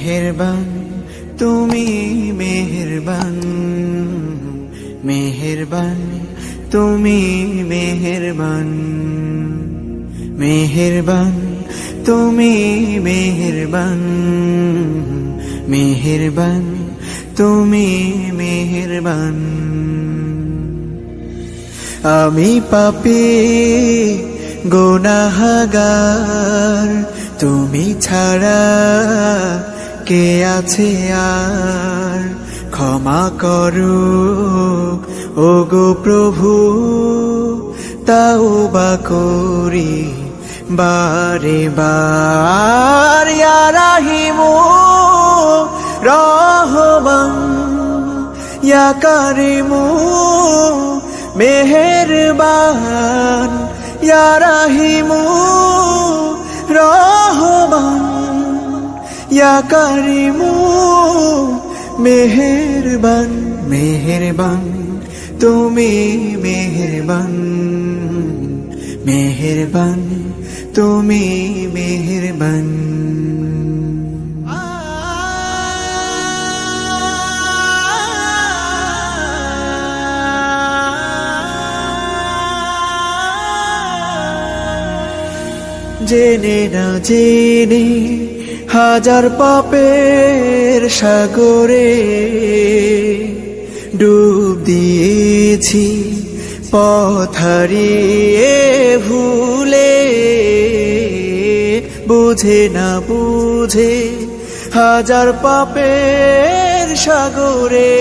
মেহেরবান তুমি মেহেরবান, মেহেরবান তুমি মেহেরবান, মেহেরবান তুমি মেহেরবান, মেহেরবান তুমি মেহেরবান। আমি পাপী গুনাহগার, তুমি ছাড়া কে আছে আর? ক্ষমা করো ওগো প্রভু, তাওবা করি বারে বার। ইয়া রাহিমু রহমান, ইয়া কারিমু মেহেরবান, ইয়া রাহিমু রহমান, ইয়া কারিমু মেহেরবান। মেহেরবান তুমি মেহেরবান, মেহেরবান তুমি মেহেরবান। জেনে না জেনে হাজার পাপের সাগরে ডুব দিয়েছি, পথ হারিয়ে ভুলে। বুঝে না বুঝে হাজার পাপের সাগরে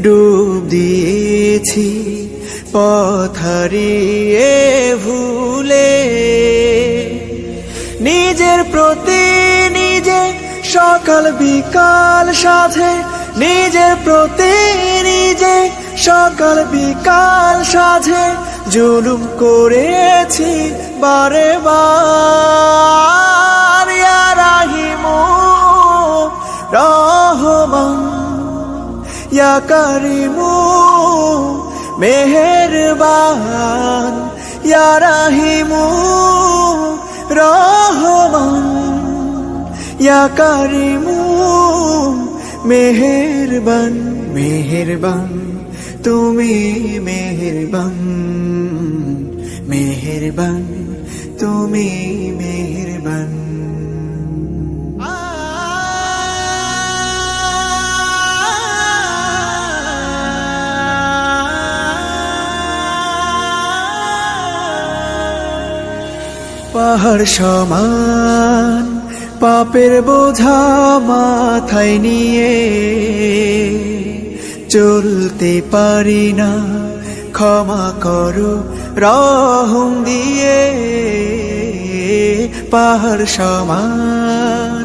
ডুব দিয়েছি, পথ হারিয়ে ভুলে। নিজের প্রতি নিজে সকাল বিকাল সাধে, নিজের প্রতি নিজে সকাল বিকাল সাধে জুলুম করেছি বারে বার। ইয়া রাহিমু রহমান, ইয়া কারিমু মেহেরবান, ইয়া রাহিমু রহমান, ইয়া কারিমু মেহেরবান। মেহেরবান তুমি মেহেরবান, মেহেরবান তুমি মেহেরবান। পাহাড় সমান পাপের বোঝা মাথায় নিয়ে চলতে পারি না, ক্ষমা করো রহম দিয়ে। পাহাড় সমান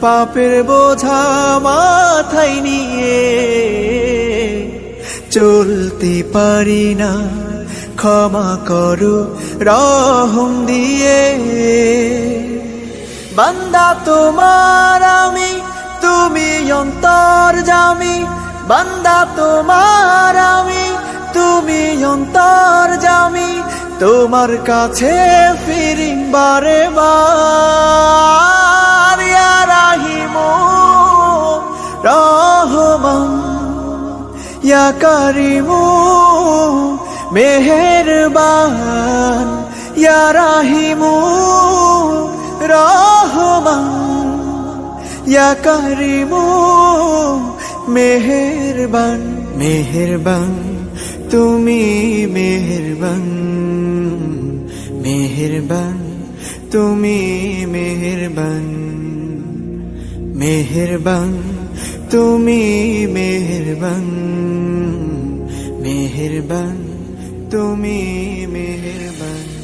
পাপের বোঝা মাথায় নিয়ে চলতে পারি না, ক্ষমা করো রহম দিয়ে। বান্দা তোমার আমি, তুমি অন্তর্যামী। বান্দা তোমার আমি, তুমি অন্তর্যামী। তোমার কাছে ফিরি বারে বার। ইয়া রাহিমু রহমান, ইয়া কারিমু মেহেরবান, ইয়া রাহিমু রহমান, ইয়া কারিমু মেহেরবান। মেহেরবান তুমি মেহেরবান, মেহেরবান তুমি মেহেরবান, মেহেরবান তুমি মেহেরবান, মেহেরবান তুমি মেহেরবান।